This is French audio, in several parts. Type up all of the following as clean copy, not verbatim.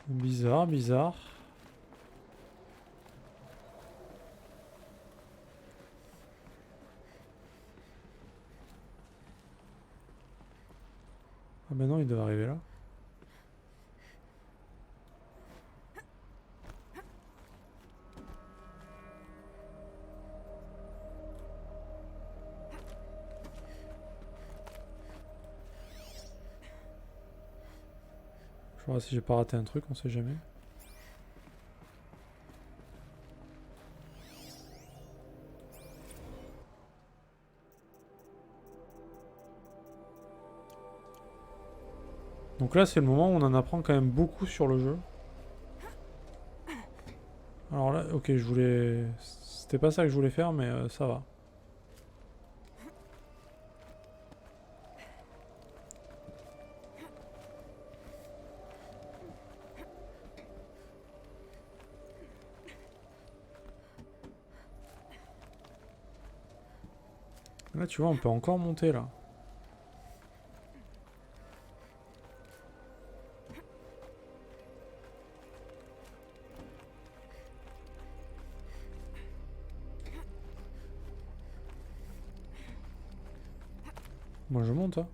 Bizarre, bizarre. Ah ben non, il doit arriver là. Je vois si j'ai pas raté un truc, on sait jamais. Donc là, c'est le moment où on en apprend quand même beaucoup sur le jeu. Alors là, ok, je voulais... C'était pas ça que je voulais faire, mais ça va. Là, tu vois, on peut encore monter, là. Moi, je monte, hein.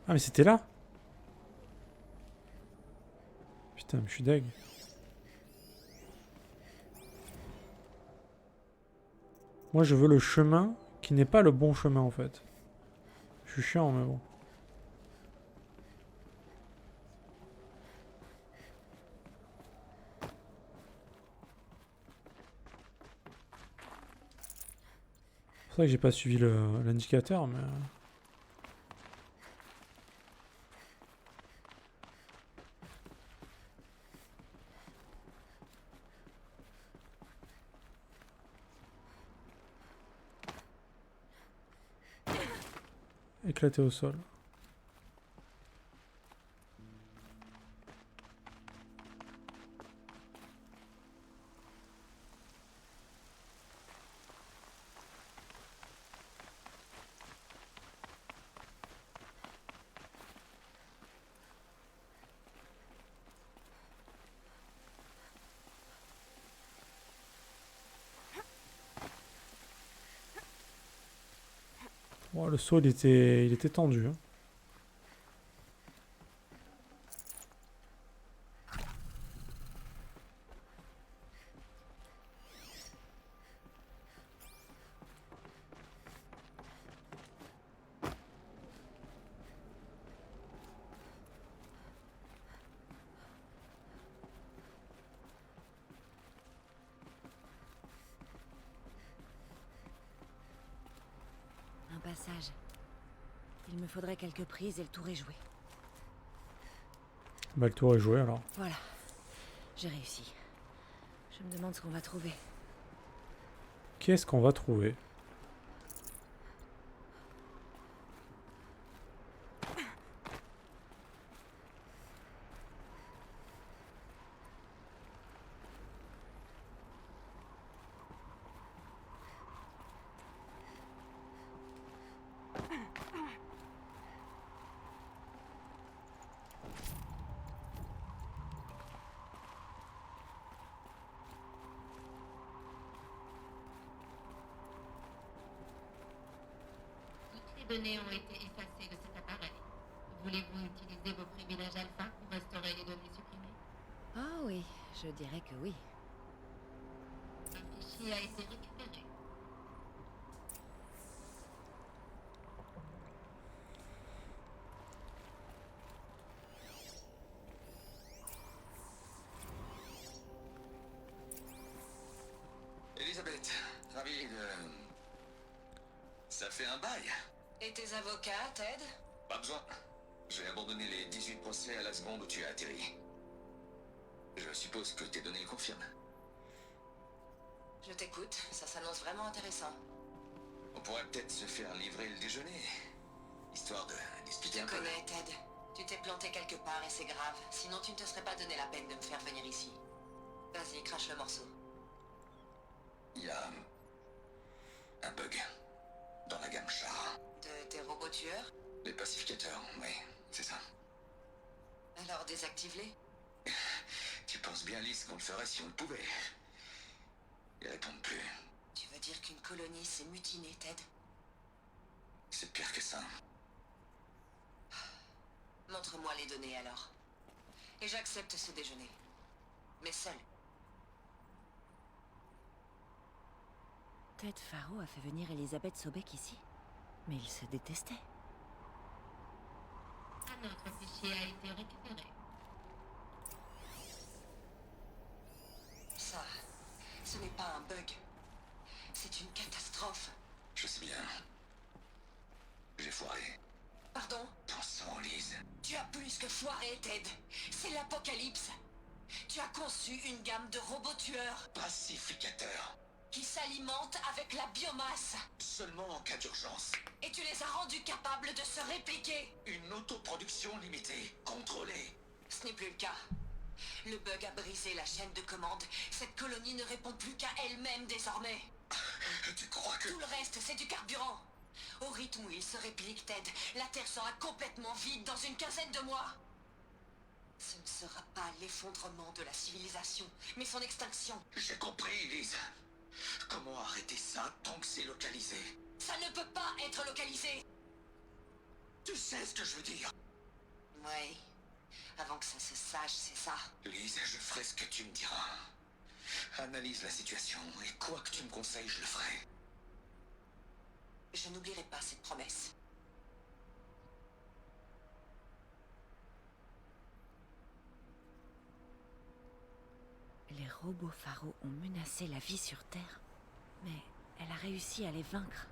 Ah, mais c'était là. Putain, mais je suis deg. Moi, je veux le chemin qui n'est pas le bon chemin, en fait. Je suis chiant, mais bon. C'est vrai que j'ai pas suivi l'indicateur, mais... éclaté au sol. Oh, le saut, il était tendu, hein. Un passage. Il me faudrait quelques prises et le tour est joué. Bah, le tour est joué, alors. Voilà. J'ai réussi. Je me demande ce qu'on va trouver. Qu'est-ce qu'on va trouver? Toutes les données ont été effacées de cet appareil. Voulez-vous utiliser vos privilèges alpha pour restaurer les données supprimées? Ah oui, je dirais que oui. Un fichier a été récupéré. Elisabeth, ravi de... Ça fait un bail. Et tes avocats, Ted? Pas besoin. J'ai abandonné les 18 procès à la seconde où tu as atterri. Je suppose que tes données le confirment. Je t'écoute, ça s'annonce vraiment intéressant. On pourrait peut-être se faire livrer le déjeuner, histoire de Je discuter te un peu. connais, Ted. Tu t'es planté quelque part et c'est grave. Sinon tu ne te serais pas donné la peine de me faire venir ici. Vas-y, crache le morceau. Il y a pacificateur, oui, c'est ça. Alors désactive-les. Tu penses bien, Liz, qu'on le ferait si on le pouvait. Ils répondent plus. Tu veux dire qu'une colonie s'est mutinée, Ted? C'est pire que ça. Montre-moi les données alors. Et j'accepte ce déjeuner. Mais seul. Ted Faro a fait venir Elizabeth Sobek ici. Mais ils se détestaient. Un autre fichier a été récupéré. Ça, ce n'est pas un bug. C'est une catastrophe. Je sais bien. J'ai foiré. Pardon? Ton sang, Liz. Tu as plus que foiré, Ted. C'est l'apocalypse. Tu as conçu une gamme de robots tueurs Pacificateur. qui s'alimentent avec la biomasse. Seulement en cas d'urgence. Et tu les as rendus capables de se répliquer. Une autoproduction limitée, contrôlée. Ce n'est plus le cas. Le bug a brisé la chaîne de commande. Cette colonie ne répond plus qu'à elle-même désormais. Tu crois que... Tout le reste, c'est du carburant. Au rythme où il se réplique, Ted, la Terre sera complètement vide dans une quinzaine de mois. Ce ne sera pas l'effondrement de la civilisation, mais son extinction. J'ai compris, Liz. Comment arrêter ça tant que c'est localisé? Ça ne peut pas être localisé. Tu sais ce que je veux dire? Oui. Avant que ça se sache, c'est ça. Liz, je ferai ce que tu me diras. Analyse la situation, et quoi que tu me conseilles, je le ferai. Je n'oublierai pas cette promesse. Les robots Faro ont menacé la vie sur Terre. Mais elle a réussi à les vaincre.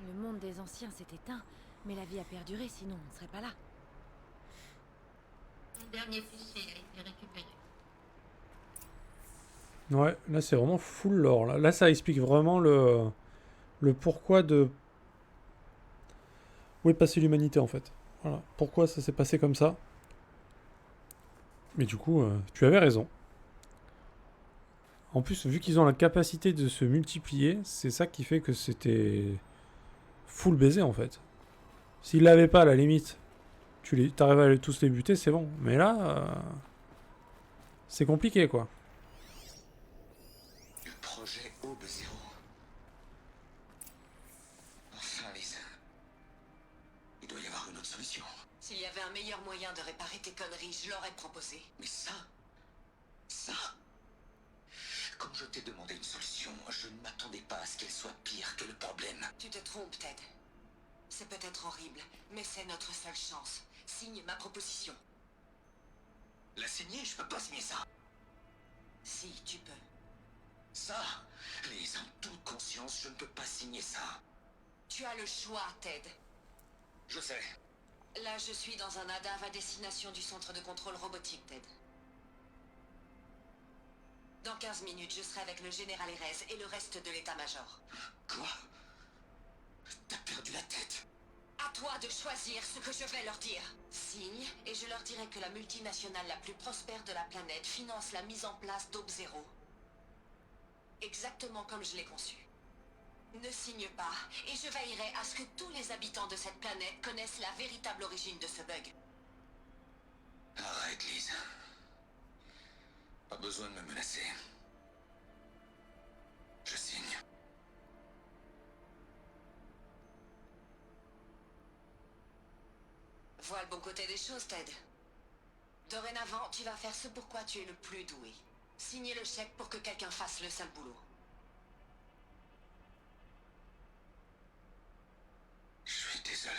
Le monde des anciens s'est éteint, mais la vie a perduré, sinon on ne serait pas là. Un dernier fichier a été récupéré. Ouais, là c'est vraiment full lore. Là ça explique vraiment le pourquoi de... Où est passée l'humanité en fait. Voilà, pourquoi ça s'est passé comme ça. Mais du coup, tu avais raison. En plus, vu qu'ils ont la capacité de se multiplier, c'est ça qui fait que c'était full baiser en fait. S'ils l'avaient pas, à la limite, t'arrives à tous les buter, c'est bon. Mais là, c'est compliqué quoi. Le projet Aube Zéro. Enfin, Liz. Il doit y avoir une autre solution. S'il y avait un meilleur moyen de réparer tes conneries, je l'aurais proposé. Mais ça... Quand je t'ai demandé une solution, je ne m'attendais pas à ce qu'elle soit pire que le problème. Tu te trompes, Ted. C'est peut-être horrible, mais c'est notre seule chance. Signe ma proposition. La signer, je peux pas signer ça. Si, tu peux. Ça, Liz, en toute conscience, je ne peux pas signer ça. Tu as le choix, Ted. Je sais. Là, je suis dans un ADAV à destination du centre de contrôle robotique, Ted. Dans 15 minutes, je serai avec le général Erez et le reste de l'état-major. Quoi? T'as perdu la tête? À toi de choisir ce que je vais leur dire. Signe, et je leur dirai que la multinationale la plus prospère de la planète finance la mise en place d'Aube Zéro. Exactement comme je l'ai conçu. Ne signe pas, et je veillerai à ce que tous les habitants de cette planète connaissent la véritable origine de ce bug. Arrête, Liz. Pas besoin de me menacer. Je signe. Vois le bon côté des choses, Ted. Dorénavant, tu vas faire ce pour quoi tu es le plus doué. Signer le chèque pour que quelqu'un fasse le sale boulot. Je suis désolé.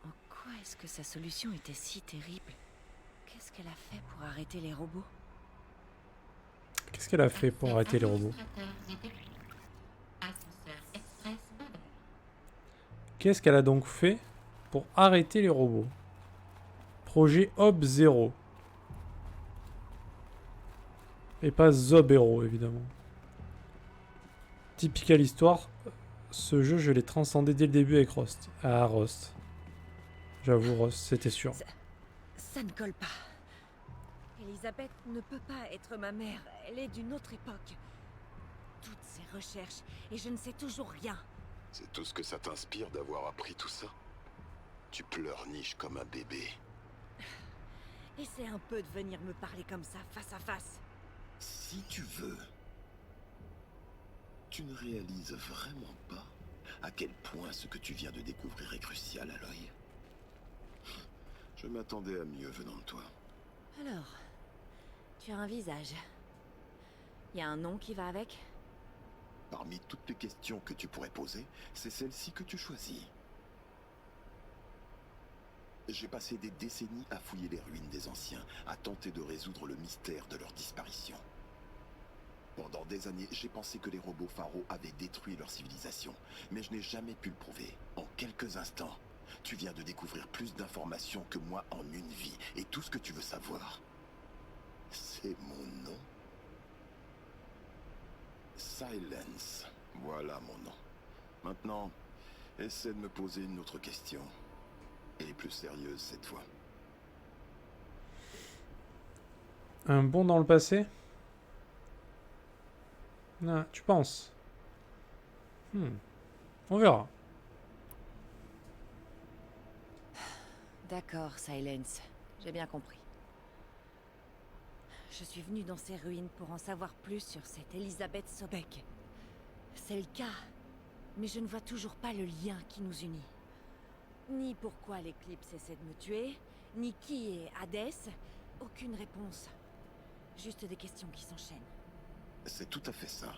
En quoi est-ce que sa solution était si terrible? Qu'est-ce qu'elle a fait pour arrêter les robots? Qu'est-ce qu'elle a fait pour arrêter les robots? Ascenseur express Bordeaux. Qu'est-ce qu'elle a donc fait pour arrêter les robots? Projet Aube Zéro. Et pas Zobero, évidemment. Typical histoire. Ce jeu, je l'ai transcendé dès le début avec Rost. Ah, Rost. J'avoue, Rost, c'était sûr. Ça ne colle pas. Elisabeth ne peut pas être ma mère. Elle est d'une autre époque. toutes ces recherches et je ne sais toujours rien. C'est tout ce que ça t'inspire d'avoir appris tout ça? Tu pleurniches comme un bébé. Essaie un peu de venir me parler comme ça, face à face. Si tu veux. Tu ne réalises vraiment pas à quel point ce que tu viens de découvrir est crucial, Aloy. Je m'attendais à mieux venant de toi. Alors, tu as un visage. Y a un nom qui va avec? Parmi toutes les questions que tu pourrais poser, c'est celle-ci que tu choisis. J'ai passé des décennies à fouiller les ruines des anciens, à tenter de résoudre le mystère de leur disparition. Pendant des années, j'ai pensé que les robots pharaons avaient détruit leur civilisation, mais je n'ai jamais pu le prouver. En quelques instants, tu viens de découvrir plus d'informations que moi en une vie, et tout ce que tu veux savoir, c'est mon nom. Silence, voilà mon nom. Maintenant, essaie de me poser une autre question. Et plus sérieuse cette fois. Un bond dans le passé? Ah, tu penses? On verra. D'accord, Silence. J'ai bien compris. Je suis venue dans ces ruines pour en savoir plus sur cette Elisabeth Sobek. C'est le cas, mais je ne vois toujours pas le lien qui nous unit. Ni pourquoi l'Éclipse essaie de me tuer, ni qui est Hadès. Aucune réponse. Juste des questions qui s'enchaînent. C'est tout à fait ça.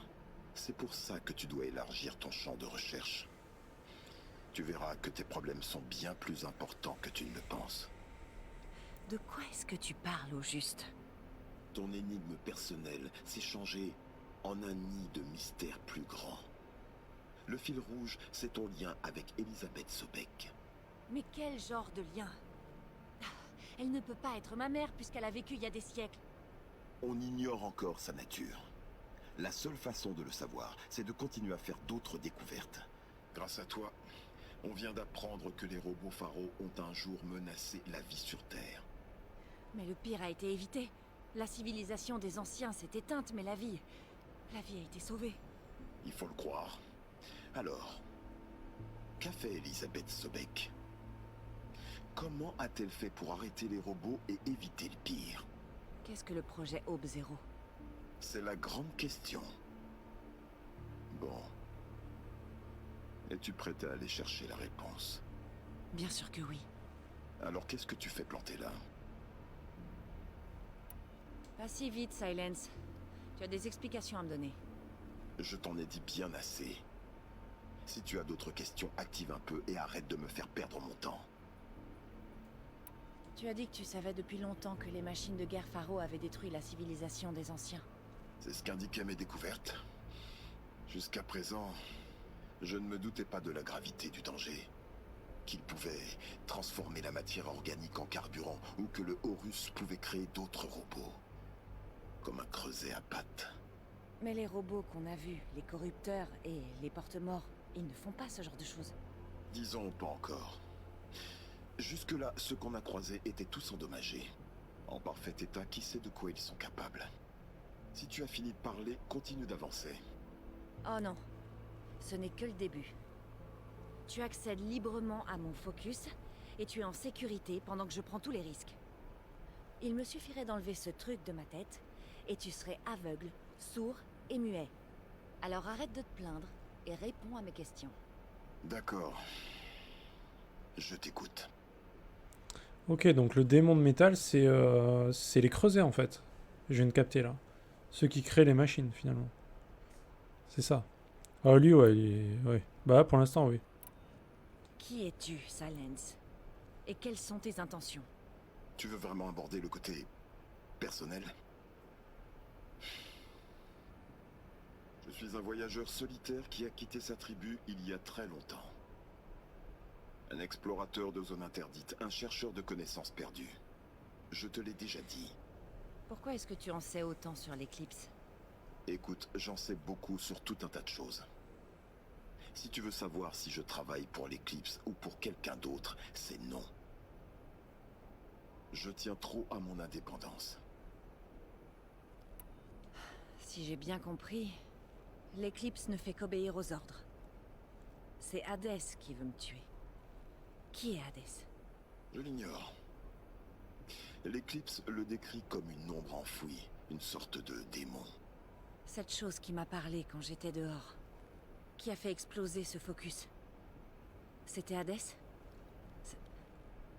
C'est pour ça que tu dois élargir ton champ de recherche. Tu verras que tes problèmes sont bien plus importants que tu ne le penses. De quoi est-ce que tu parles au juste? Ton énigme personnelle s'est changée en un nid de mystère plus grand. Le fil rouge, c'est ton lien avec Elisabeth Sobek. Mais quel genre de lien? Elle ne peut pas être ma mère puisqu'elle a vécu il y a des siècles. On ignore encore sa nature. La seule façon de le savoir, c'est de continuer à faire d'autres découvertes. Grâce à toi, on vient d'apprendre que les robots pharaons ont un jour menacé la vie sur Terre. Mais le pire a été évité. La civilisation des anciens s'est éteinte, mais la vie a été sauvée. Il faut le croire. Alors, qu'a fait Elisabeth Sobek? Comment a-t-elle fait pour arrêter les robots et éviter le pire? Qu'est-ce que le projet Aube Zéro? C'est la grande question. Bon. Es-tu prête à aller chercher la réponse? Bien sûr que oui. Alors qu'est-ce que tu fais planter là? Pas si vite, Silence. Tu as des explications à me donner. Je t'en ai dit bien assez. Si tu as d'autres questions, active un peu et arrête de me faire perdre mon temps. Tu as dit que tu savais depuis longtemps que les machines de guerre pharaons avaient détruit la civilisation des anciens. C'est ce qu'indiquaient mes découvertes. Jusqu'à présent, je ne me doutais pas de la gravité du danger. Qu'il pouvait transformer la matière organique en carburant ou que le Horus pouvait créer d'autres robots. Comme un creuset à pattes. Mais les robots qu'on a vus, les corrupteurs et les porte-morts, ils ne font pas ce genre de choses. Disons pas encore. Jusque-là, ceux qu'on a croisés étaient tous endommagés. En parfait état, qui sait de quoi ils sont capables. Si tu as fini de parler, continue d'avancer. Oh non, ce n'est que le début. Tu accèdes librement à mon focus, et tu es en sécurité pendant que je prends tous les risques. Il me suffirait d'enlever ce truc de ma tête, et tu serais aveugle, sourd et muet. Alors arrête de te plaindre, et réponds à mes questions. D'accord. Je t'écoute. Ok, donc le démon de métal, c'est les creusets en fait. Je viens de capter là. Ceux qui créent les machines finalement. C'est ça. Ah lui, ouais, ouais. Bah pour l'instant, oui. Qui es-tu, Silence? Et quelles sont tes intentions? Tu veux vraiment aborder le côté personnel? Je suis un voyageur solitaire qui a quitté sa tribu il y a très longtemps. Un explorateur de zone interdite, un chercheur de connaissances perdues. Je te l'ai déjà dit. Pourquoi est-ce que tu en sais autant sur l'éclipse? Écoute, j'en sais beaucoup sur tout un tas de choses. Si tu veux savoir si je travaille pour l'éclipse ou pour quelqu'un d'autre, c'est non. Je tiens trop à mon indépendance. Si j'ai bien compris, L'Éclipse ne fait qu'obéir aux ordres. C'est Hadès qui veut me tuer. Qui est Hadès? Je l'ignore. L'Éclipse le décrit comme une ombre enfouie, une sorte de démon. Cette chose qui m'a parlé quand j'étais dehors. Qui a fait exploser ce focus? C'était Hadès?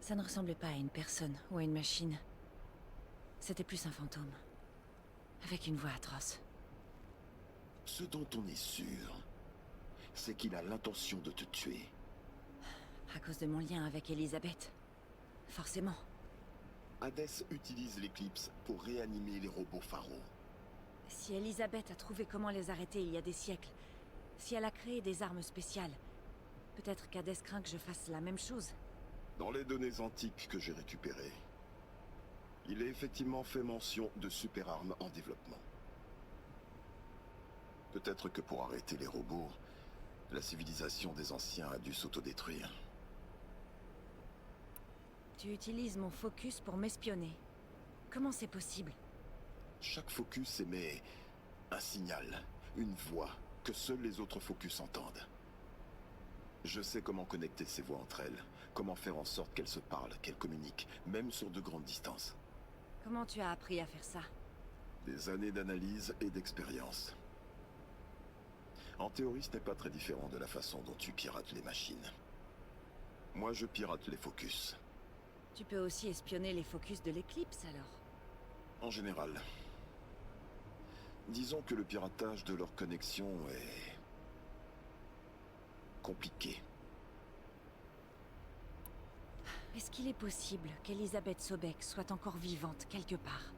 Ça ne ressemblait pas à une personne ou à une machine. C'était plus un fantôme. Avec une voix atroce. Ce dont on est sûr, c'est qu'il a l'intention de te tuer. À cause de mon lien avec Elisabeth. Forcément. Hadès utilise l'Éclipse pour réanimer les robots pharaons. Si Elisabeth a trouvé comment les arrêter il y a des siècles, si elle a créé des armes spéciales, peut-être qu'Hadès craint que je fasse la même chose. Dans les données antiques que j'ai récupérées, il est effectivement fait mention de super-armes en développement. Peut-être que pour arrêter les robots, la civilisation des anciens a dû s'autodétruire. Tu utilises mon focus pour m'espionner. Comment c'est possible? Chaque focus émet un signal, une voix, que seuls les autres focus entendent. Je sais comment connecter ces voix entre elles, comment faire en sorte qu'elles se parlent, qu'elles communiquent, même sur de grandes distances. Comment tu as appris à faire ça? Des années d'analyse et d'expérience. En théorie, ce n'est pas très différent de la façon dont tu pirates les machines. Moi, je pirate les focus. Tu peux aussi espionner les focus de l'Éclipse alors? En général. Disons que le piratage de leur connexion est compliqué. Est-ce qu'il est possible qu'Elisabeth Sobek soit encore vivante quelque part?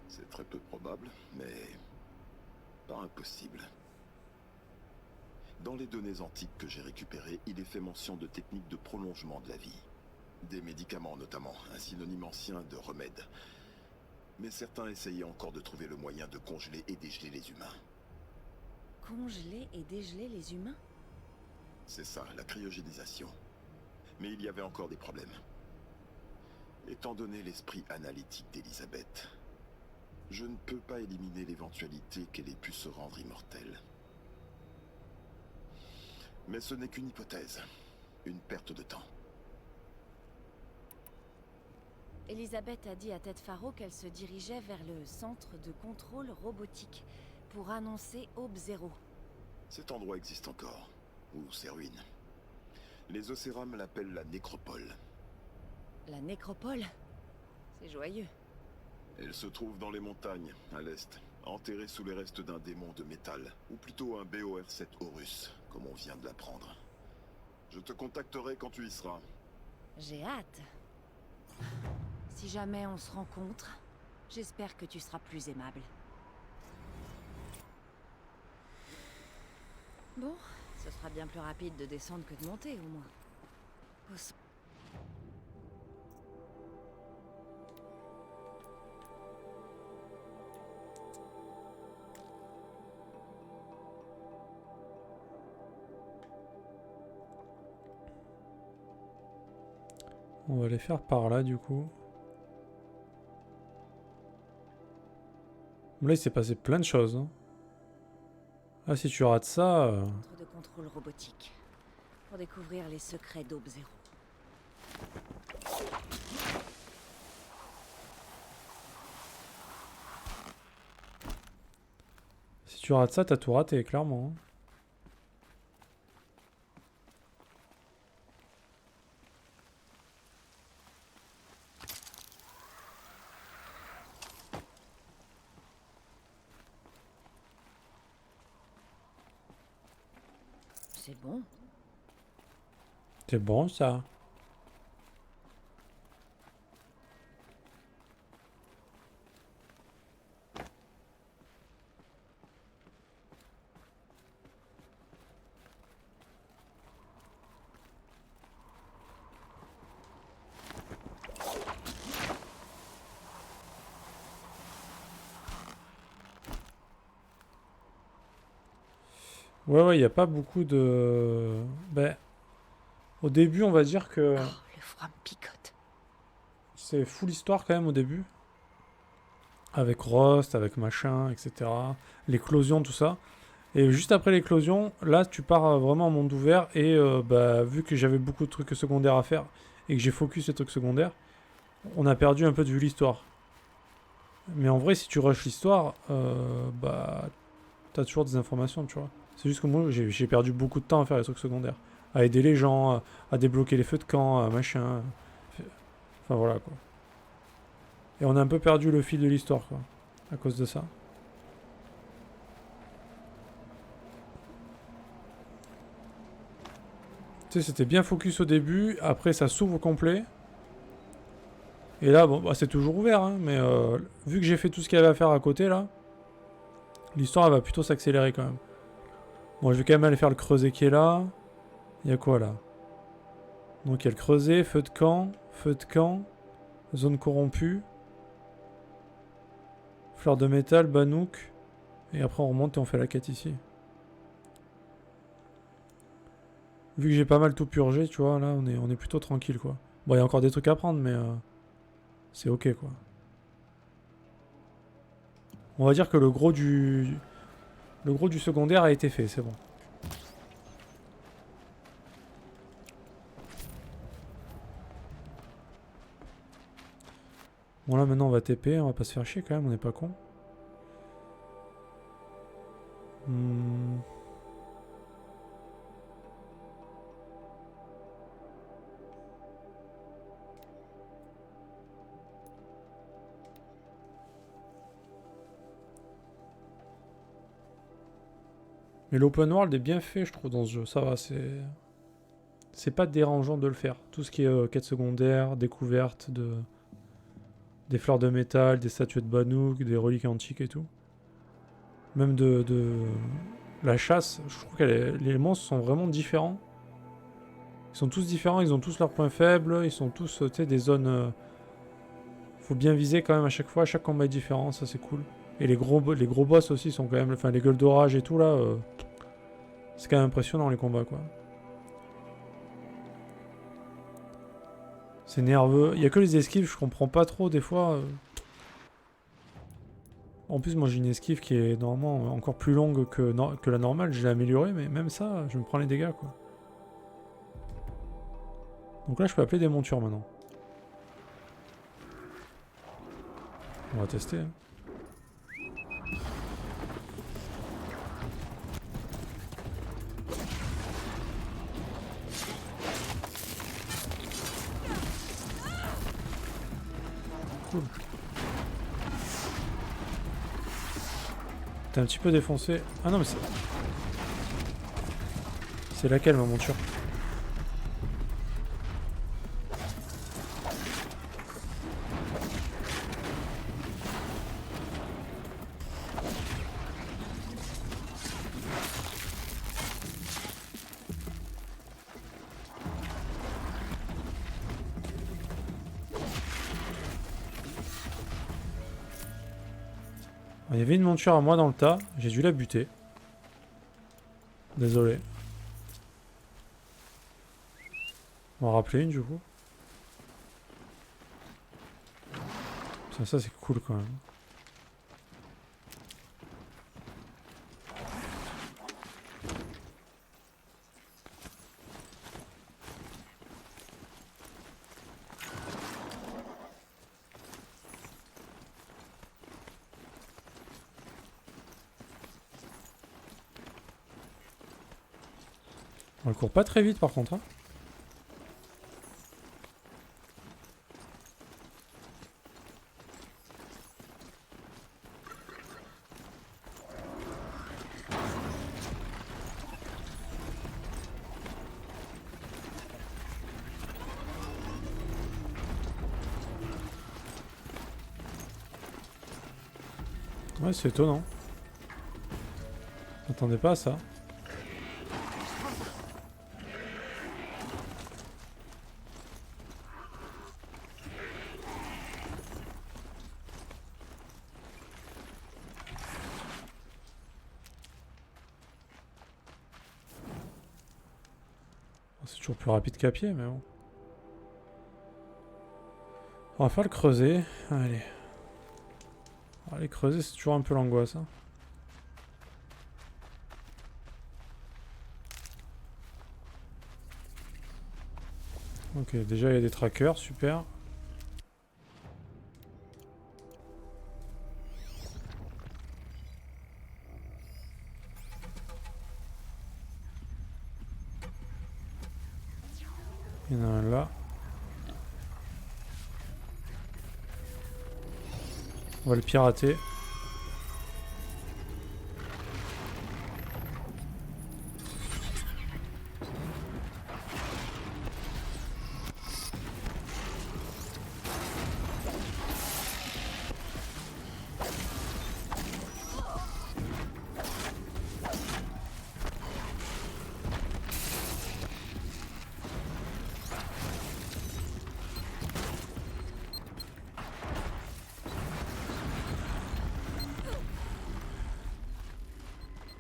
C'est très peu probable, mais pas impossible. Dans les données antiques que j'ai récupérées, il est fait mention de techniques de prolongement de la vie. Des médicaments notamment, un synonyme ancien de remède. Mais certains essayaient encore de trouver le moyen de congeler et dégeler les humains. Congeler et dégeler les humains? C'est ça, la cryogénisation. Mais il y avait encore des problèmes. Étant donné l'esprit analytique d'Elisabeth, je ne peux pas éliminer l'éventualité qu'elle ait pu se rendre immortelle. Mais ce n'est qu'une hypothèse, une perte de temps. Elisabeth a dit à Ted Faro qu'elle se dirigeait vers le centre de contrôle robotique pour annoncer Aube Zéro. Cet endroit existe encore, ou ses ruines. Les Océrames l'appellent la nécropole. La nécropole? C'est joyeux. Elle se trouve dans les montagnes, à l'est, enterrée sous les restes d'un démon de métal, ou plutôt un BOR-7 Horus, comme on vient de l'apprendre. Je te contacterai quand tu y seras. J'ai hâte. Si jamais on se rencontre, j'espère que tu seras plus aimable. Bon, ce sera bien plus rapide de descendre que de monter, au moins. On va les faire par là du coup. Là il s'est passé plein de choses. Hein. Ah si tu rates ça... Centre de contrôle robotique. Pour découvrir les secrets d'Aube Zéro. Si tu rates ça, t'as tout raté, clairement. Hein. C'est bon. C'est bon ça. Ouais, il n'y a pas beaucoup de... Ben, au début, on va dire que Oh, le froid me picote. c'est full histoire quand même au début. Avec Rost, avec machin, etc. L'éclosion, tout ça. Et juste après l'éclosion, là, tu pars vraiment en monde ouvert. Et bah, vu que j'avais beaucoup de trucs secondaires à faire et que j'ai focus les trucs secondaires, on a perdu un peu de vue l'histoire. Mais en vrai, si tu rushes l'histoire, bah, t'as toujours des informations, tu vois. C'est juste que moi, j'ai perdu beaucoup de temps à faire les trucs secondaires. À aider les gens, à débloquer les feux de camp, machin. Enfin, voilà, quoi. Et on a un peu perdu le fil de l'histoire, quoi. À cause de ça. Tu sais, c'était bien focus au début. Après, ça s'ouvre complet. Et là, bon, bah, c'est toujours ouvert, hein, mais vu que j'ai fait tout ce qu'il y avait à faire à côté, là, l'histoire, elle va plutôt s'accélérer, quand même. Bon, je vais quand même aller faire le creuset qui est là. Il y a quoi, là? Donc, il y a le creuset, feu de camp, zone corrompue, fleur de métal, banouk. Et après, on remonte et on fait la quête ici. Vu que j'ai pas mal tout purgé, tu vois, là, on est plutôt tranquille, quoi. Bon, il y a encore des trucs à prendre, mais c'est ok, quoi. On va dire que le gros du secondaire a été fait, c'est bon. Bon, là, maintenant, on va TP, on va pas se faire chier, quand même, on n'est pas con. Mais l'open world est bien fait, je trouve, dans ce jeu. Ça va, c'est pas dérangeant de le faire. Tout ce qui est quête secondaire, découverte des fleurs de métal, des statues de Banouk, des reliques antiques et tout. Même de la chasse, je trouve que les monstres sont vraiment différents. Ils sont tous différents, ils ont tous leurs points faibles, ils sont tous, tu sais, des zones... faut bien viser quand même à chaque fois, chaque combat est différent, ça c'est cool. Et les gros boss aussi sont quand même... Enfin, les gueules d'orage et tout, là... c'est quand même impressionnant, les combats, quoi. C'est nerveux. Il y a que les esquives, je comprends pas trop, des fois... En plus, moi j'ai une esquive qui est normalement encore plus longue que la normale. Je l'ai améliorée, mais même ça, je me prends les dégâts, quoi. Donc là, je peux appeler des montures maintenant. On va tester. Hein. Cool. T'es un petit peu défoncé. Ah non, mais c'est... C'est laquelle, ma monture? Il y avait une monture à moi dans le tas, j'ai dû la buter. Désolé. On va en rappeler une du coup. Ça c'est cool quand même. On le court pas très vite par contre. Hein. Ouais, c'est étonnant. J'attendais pas à ça. C'est toujours plus rapide qu'à pied, mais bon. On va faire le creuset. Allez. Allez, creuser, c'est toujours un peu l'angoisse. Hein. Ok, déjà il y a des trackers, super. Il y en a un là. On va le pirater.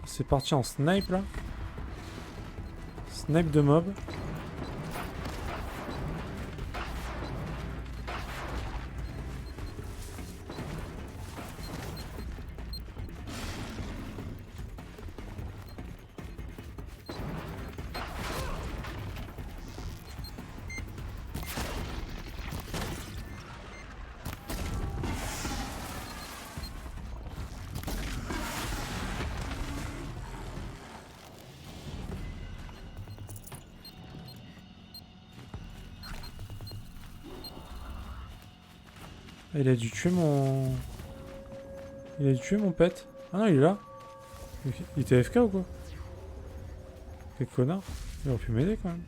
C'est parti en snipe là. Snipe de mob. Il a dû tuer mon... Il a dû tuer mon pet. Ah non, il est là. Il était AFK ou quoi? Quel connard. Il aurait pu m'aider quand même.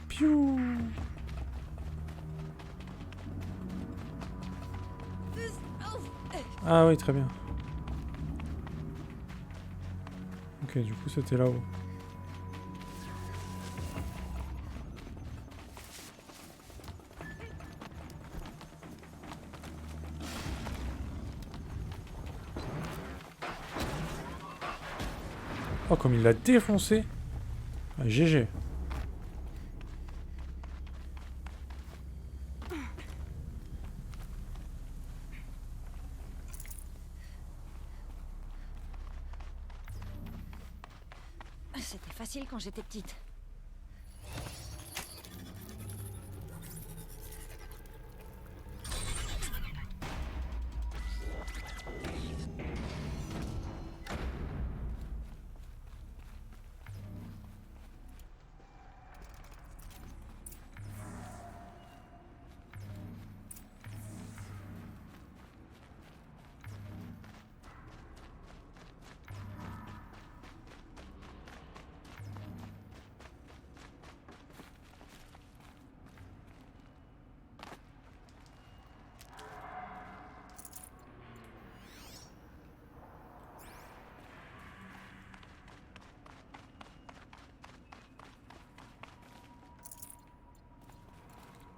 Piou. Ah oui, très bien. Ok, du coup c'était là-haut. Oh, comme il l'a défoncé. Ah, GG. C'était facile quand j'étais petite.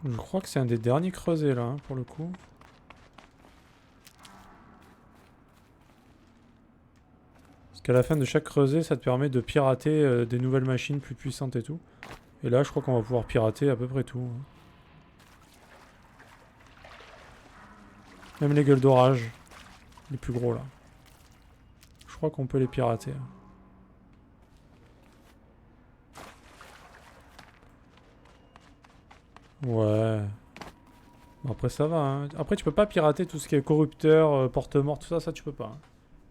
Je crois que c'est un des derniers creusets là, hein, pour le coup. Parce qu'à la fin de chaque creuset, ça te permet de pirater des nouvelles machines plus puissantes et tout. Et là, je crois qu'on va pouvoir pirater à peu près tout. Hein. Même les gueules d'orage. Les plus gros là. Je crois qu'on peut les pirater. Hein. Ouais. Bon, après ça va. Hein. Après tu peux pas pirater tout ce qui est corrupteur, porte-mort, tout ça, ça tu peux pas. Hein.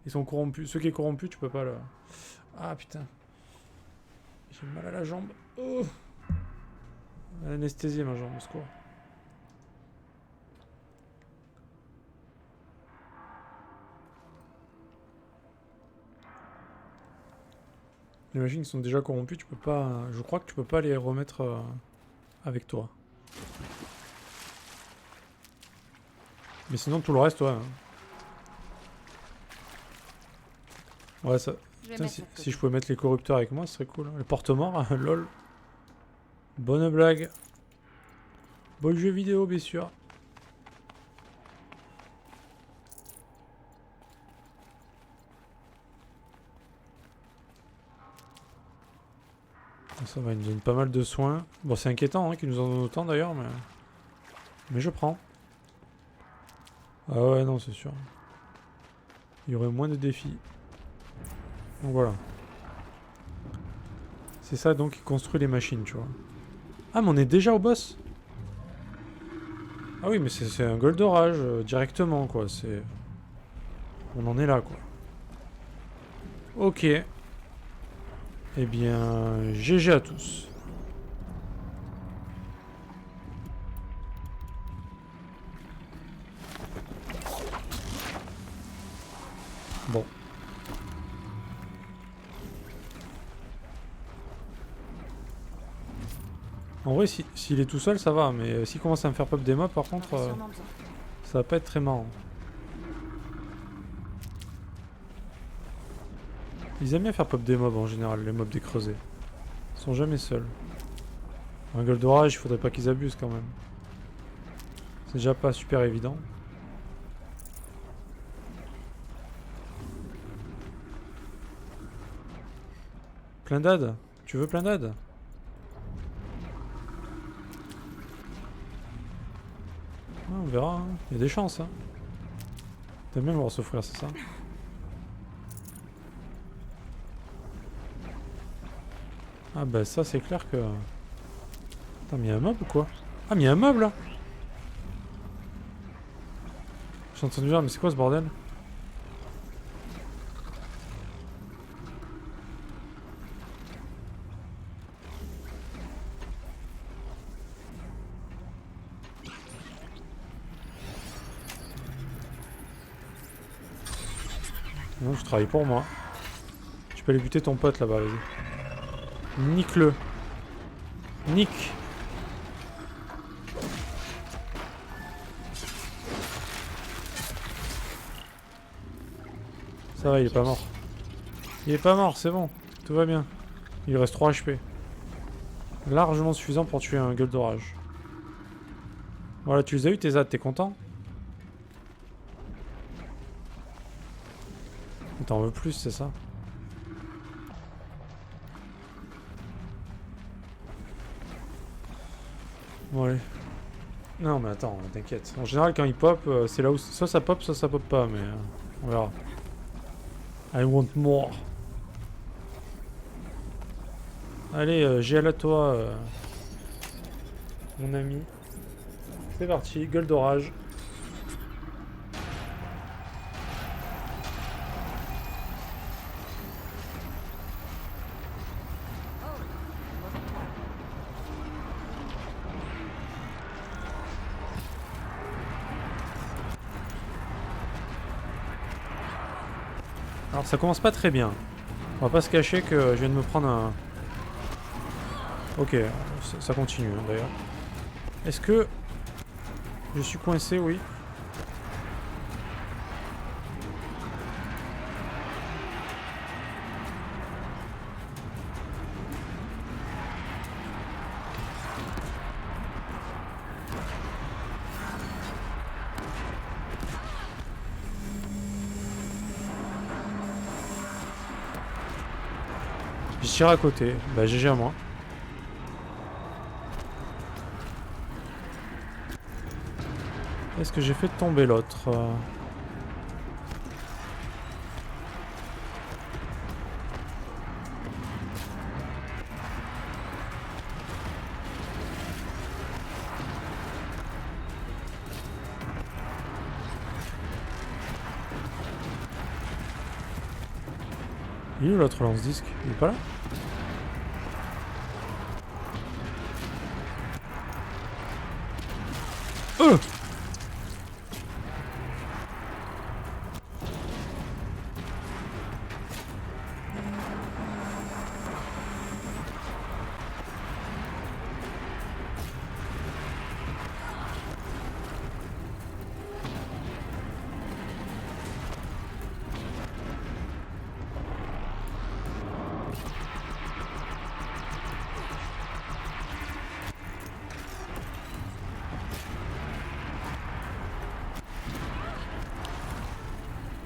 Ils sont corrompus. Ceux qui est corrompu, tu peux pas le... Ah putain. J'ai mal à la jambe. Oh. Anesthésie ma jambe, au secours. Les machines qui sont déjà corrompues, tu peux pas... Je crois que tu peux pas les remettre avec toi. Mais sinon tout le reste, ouais. Hein. Ouais, ça... Putain, si je pouvais mettre les corrupteurs avec moi, ce serait cool. Hein. Les porte-morts, lol. Bonne blague. Bon jeu vidéo, bien sûr. Ça va, il nous donne pas mal de soins. Bon, c'est inquiétant hein, qu'il nous en donne autant d'ailleurs, mais je prends. Ah ouais, non, c'est sûr. Il y aurait moins de défis. Donc voilà. C'est ça donc qui construit les machines, tu vois. Ah, mais on est déjà au boss? Ah oui, mais c'est un Goldorak directement, quoi. C'est... On en est là, quoi. Ok. Eh bien, GG à tous. Bon. En vrai, s'il est tout seul, ça va, mais s'il commence à me faire pop des mobs, par contre, On en a sûrement besoin. ça va pas être très marrant. Ils aiment bien faire pop des mobs en général, les mobs des creusets. Ils sont jamais seuls. Un Goldorak, il faudrait pas qu'ils abusent quand même. C'est déjà pas super évident. Plein d'ad? Tu veux plein d'ad? On verra, hein. Il y a des chances. Hein. T'aimes bien me voir souffrir, c'est ça? Ah bah ça c'est clair que... Attends, mais il y a un mob ou quoi? Ah mais il y a un mob là! J'ai entendu dire, mais c'est quoi ce bordel? Non, je travaille pour moi. Tu peux aller buter ton pote là-bas, vas-y. Nique-le. Nique. Ça va, il est pas mort. Il est pas mort, c'est bon. Tout va bien. Il reste 3 HP. Largement suffisant pour tuer un gueule d'orage. Voilà, tu les as eu tes ZAD, t'es content? T'en veux plus, c'est ça? Bon allez. Non mais attends, t'inquiète. En général quand il pop, c'est là où soit ça pop pas, mais on verra. I want more. Allez, GL à toi, mon ami. C'est parti, gueule d'orage. Alors ça commence pas très bien. On va pas se cacher que je viens de me prendre un... Ok, ça continue hein, d'ailleurs. Est-ce que... Je suis coincé, oui. Je tire à côté. Bah GG à moi. Est-ce que j'ai fait tomber l'autre Il est où l'autre lance-disque? Il est pas là?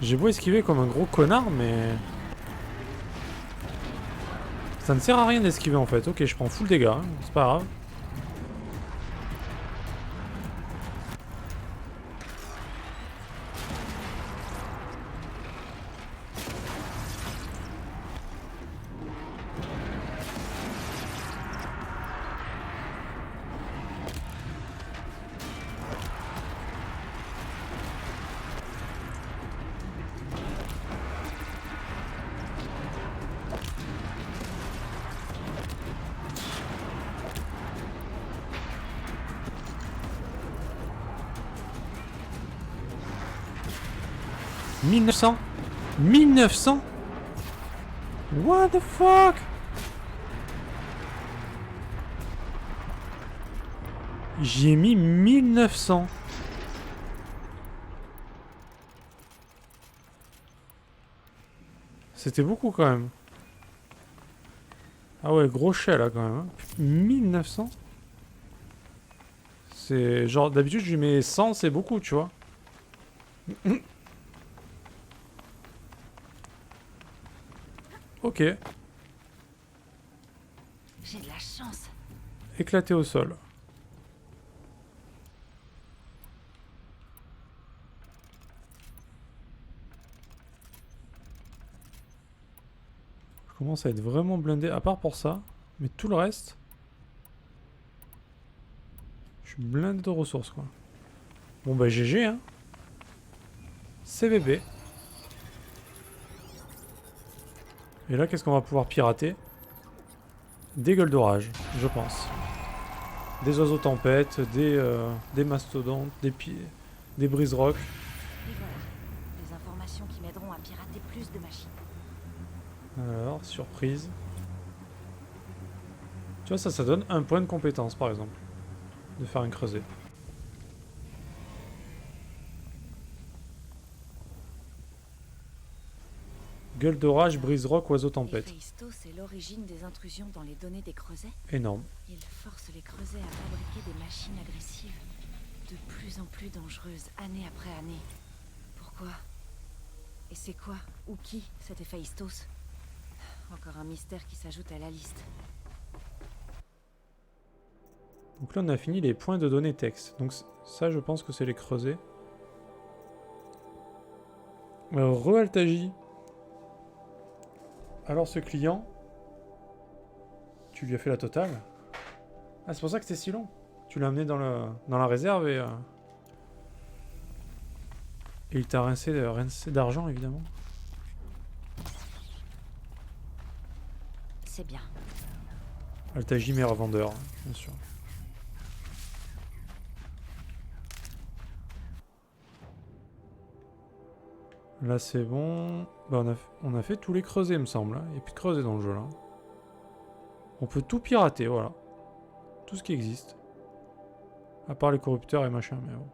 J'ai beau esquiver comme un gros connard, mais... Ça ne sert à rien d'esquiver en fait. Ok, je prends full dégâts, hein. C'est pas grave. 1900 1900 What the fuck? J'y ai mis 1900. C'était beaucoup quand même. Ah ouais, gros chais là quand même. Hein. 1900. C'est genre, d'habitude je lui mets 100, c'est beaucoup, tu vois. Ok. J'ai de la chance. Éclaté au sol. Je commence à être vraiment blindé, à part pour ça. Mais tout le reste... Je suis blindé de ressources, quoi. Bon bah GG, hein. CVB. Et là, qu'est-ce qu'on va pouvoir pirater? Des gueules d'orage, je pense. Des oiseaux tempêtes, des mastodontes, des brise-rocs. Et voilà. Des informations qui m'aideront à pirater plus de machines. Alors, surprise. Tu vois, ça donne un point de compétence, par exemple. De faire un creuset. Gueule d'orage, brise-roc, oiseau tempête. Héphaïstos, c'est l'origine des intrusions dans les données des creusets. Énorme. Il force les creusets à fabriquer des machines agressives, de plus en plus dangereuses, année après année. Pourquoi? Et c'est quoi, ou qui, cet Héphaïstos? Encore un mystère qui s'ajoute à la liste. Donc là, on a fini les points de données texte. Donc ça, je pense que c'est les creusets. Re-Altagie. Alors ce client, tu lui as fait la totale? Ah, c'est pour ça que c'était si long. Tu l'as amené dans la réserve et il t'a rincé d'argent, évidemment. C'est bien. Altagie, meilleur vendeur, bien sûr. Là, c'est bon. Bah, on a fait tous les creusets, il me semble. Il n'y a plus de creusets dans le jeu, là. On peut tout pirater, voilà. Tout ce qui existe. À part les corrupteurs et machin, mais bon.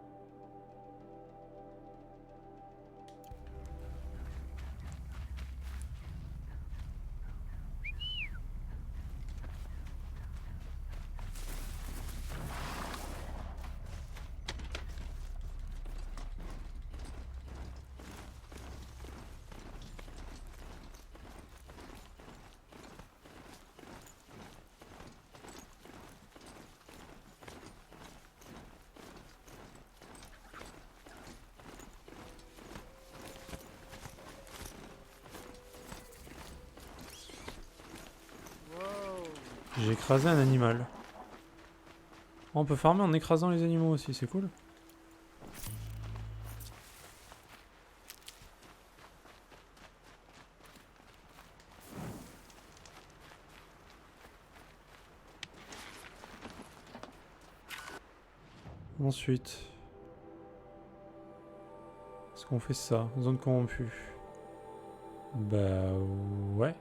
J'ai écrasé un animal. On peut farmer en écrasant les animaux aussi, c'est cool. Ensuite, est-ce qu'on fait ça? Zone corrompue. Bah ouais.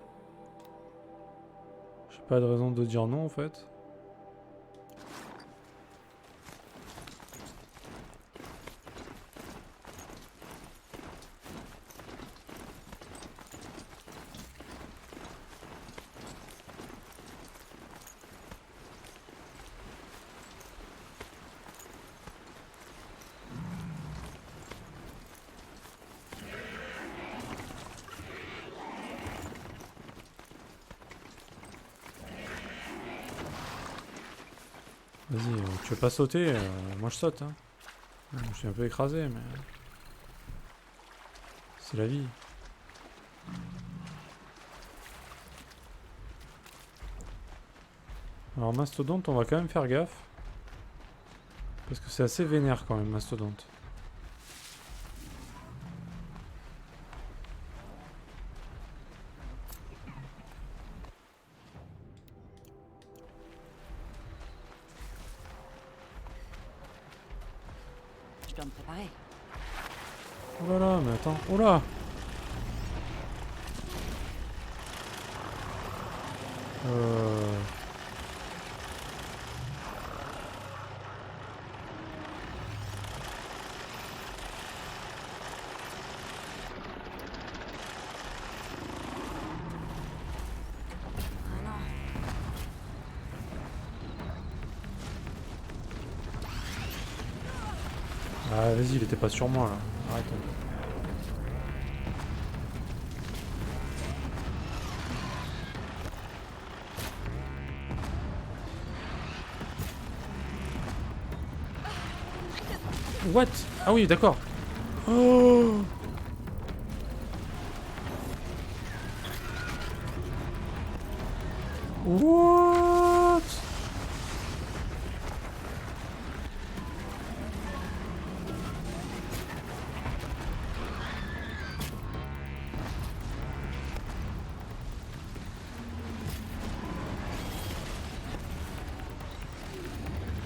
J'ai pas de raison de dire non en fait. Vas-y, tu veux pas sauter? Moi je saute. Hein. Je suis un peu écrasé, mais... C'est la vie. Alors Mastodonte, on va quand même faire gaffe. Parce que c'est assez vénère quand même, Mastodonte. Je dois me préparer. Oh là là, mais attends. Oh là. Euh... Ah non. Ah vas-y, il était pas sur moi là. Arrête. What? Ah oui, d'accord. Oh! What?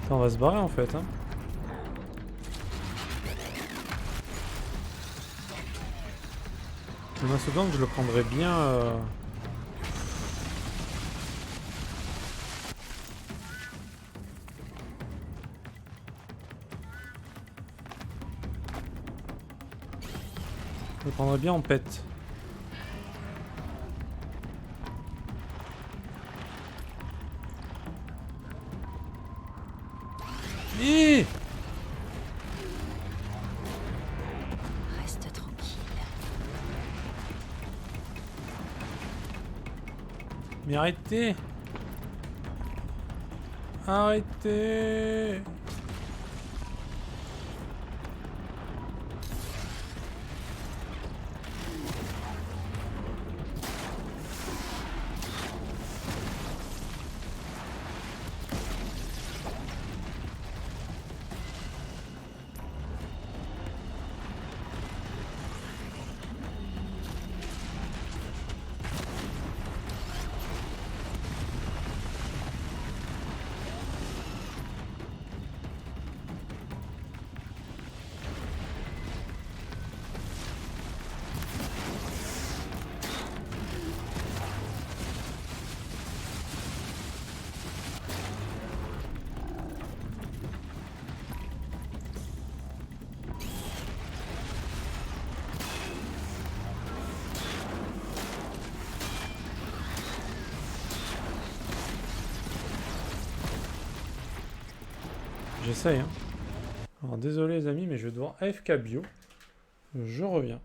Attends, on va se barrer en fait, hein. Le mastodonte, je le prendrais bien. Je le prendrais bien en pet. Eh! Reste tranquille. Mais arrêtez! Arrêtez! J'essaye, hein. Alors désolé les amis, mais je vais devoir AFK bio. Je reviens.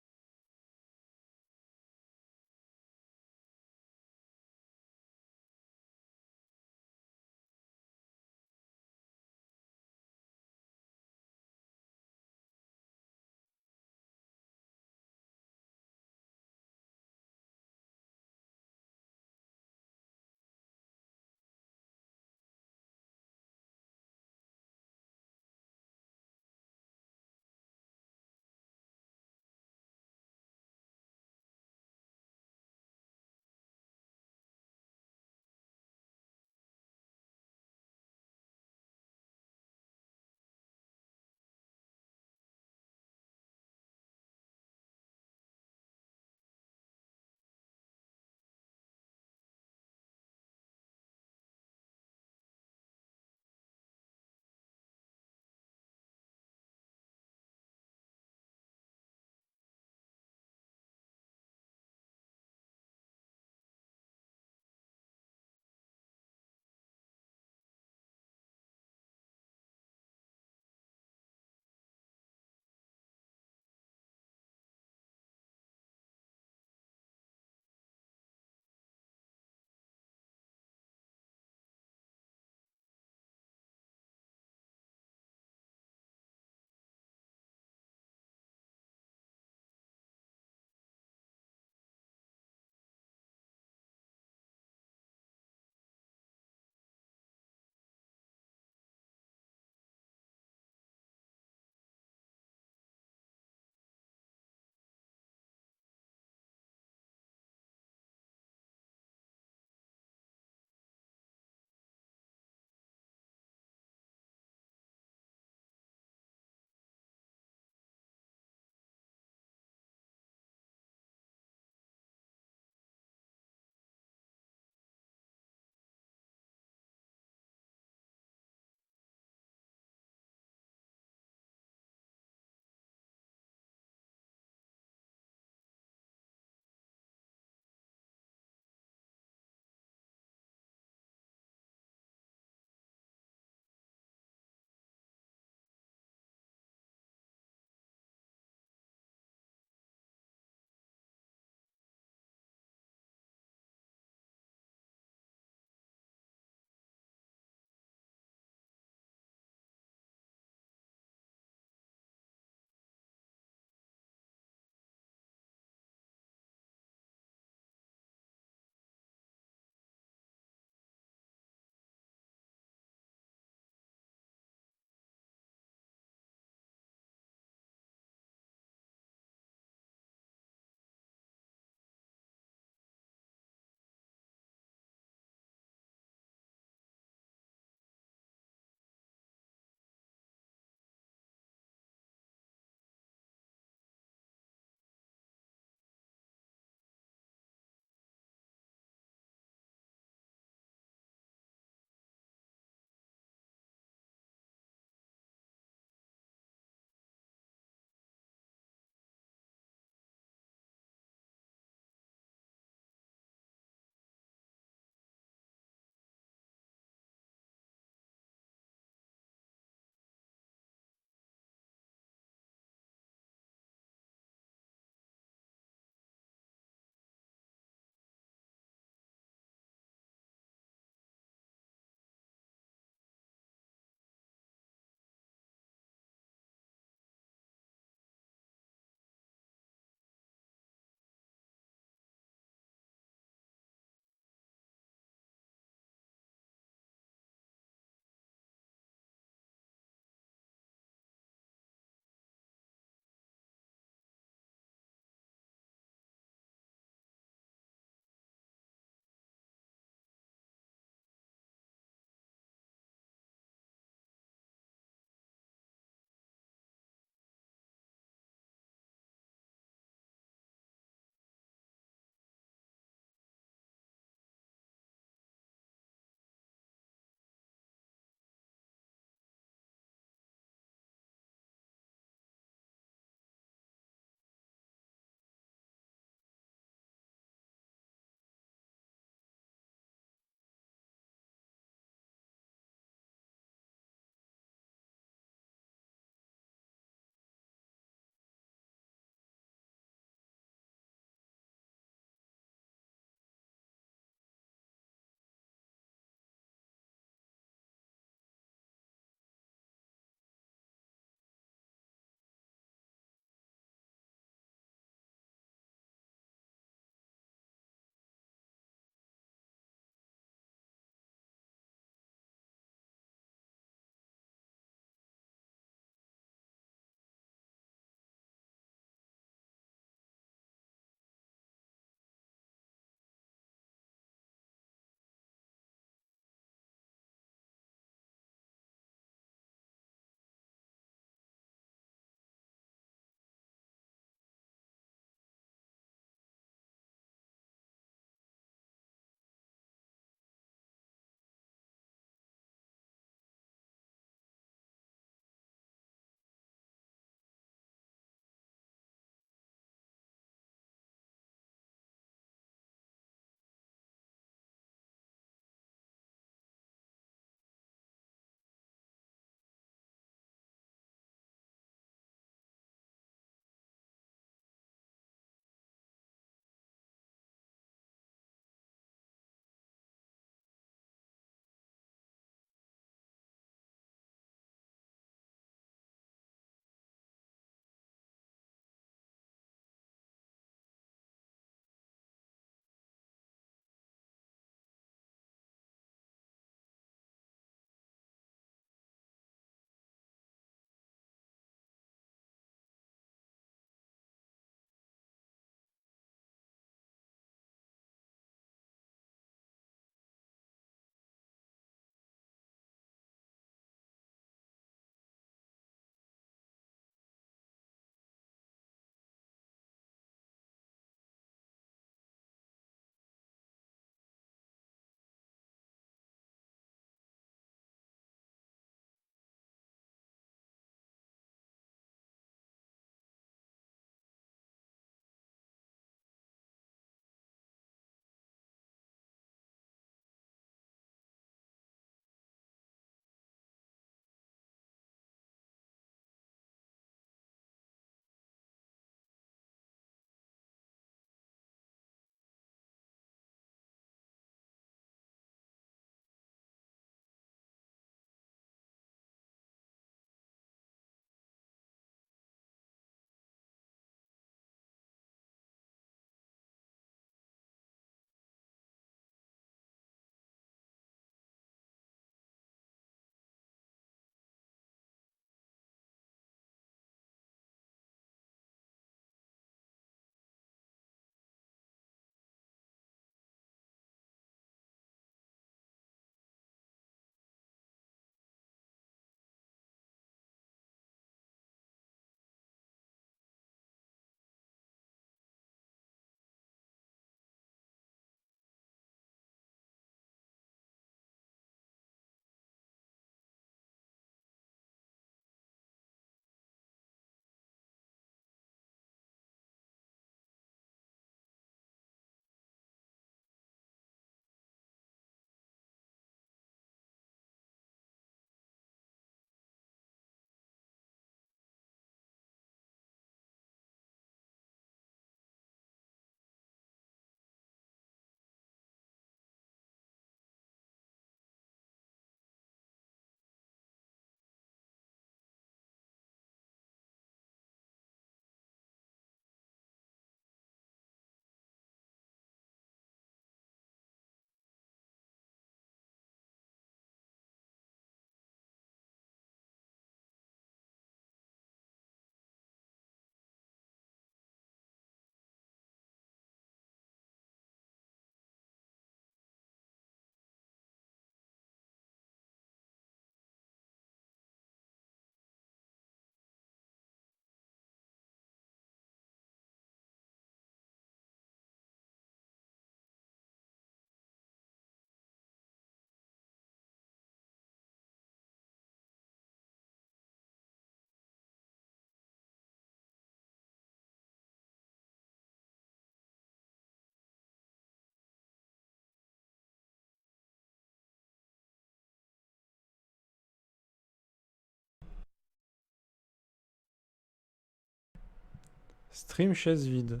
Stream chaise vide.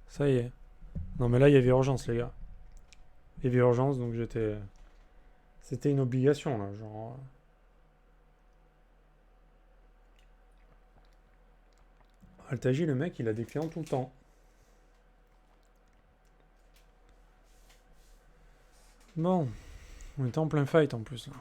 Ça y est. Non mais là il y avait urgence les gars. Il y avait urgence donc j'étais... C'était une obligation là, genre... Altaji le mec il a des clients tout le temps. Bon. On était en plein fight en plus là.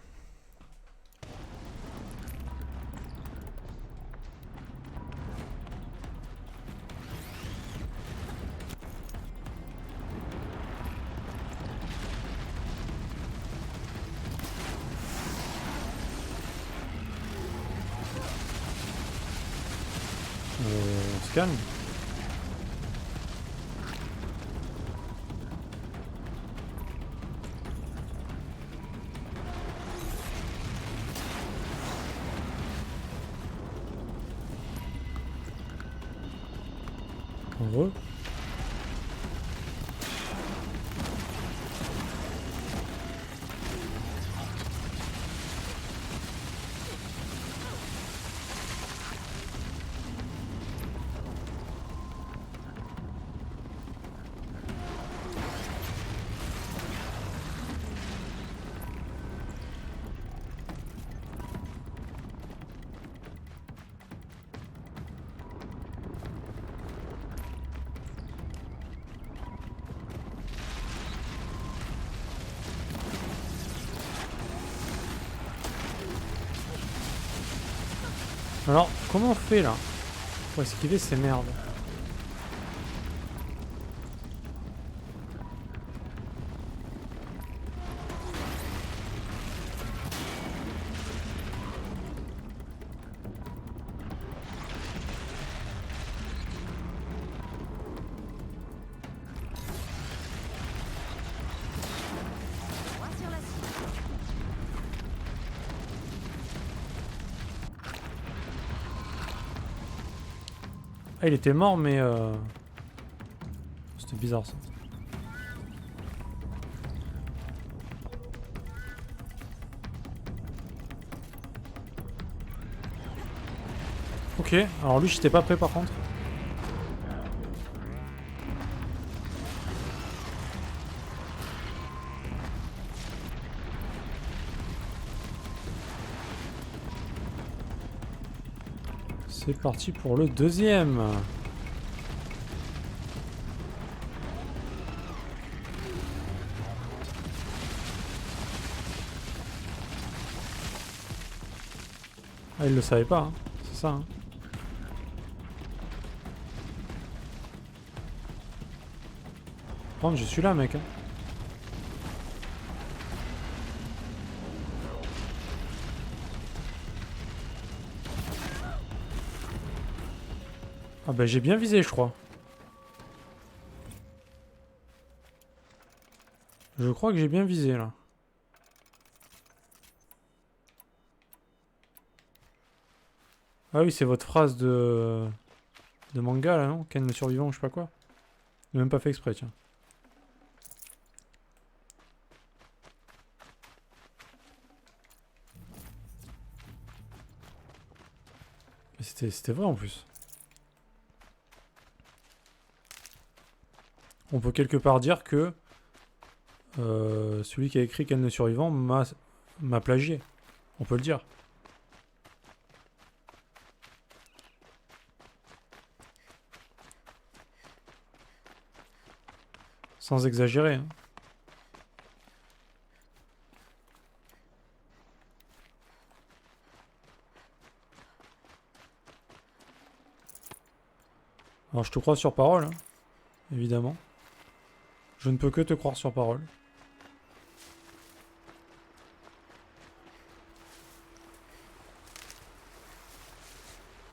On se calme. Heureux. Alors, comment on fait là pour esquiver ces merdes? Ah, il était mort, mais c'était bizarre ça. Ok, alors lui j'étais pas prêt par contre. C'est parti pour le deuxième. Ah, il le savait pas, hein. C'est ça. Hein. Par contre, je suis là, mec. Hein. Ah bah j'ai bien visé, je crois. Je crois que j'ai bien visé, là. Ah oui, c'est votre phrase de manga, là, non? Ken le survivant, je sais pas quoi. J'ai même pas fait exprès, tiens. C'était vrai, en plus. On peut quelque part dire que celui qui a écrit Ken le survivant m'a plagié. On peut le dire. Sans exagérer. Hein. Alors je te crois sur parole, hein, évidemment. Je ne peux que te croire sur parole.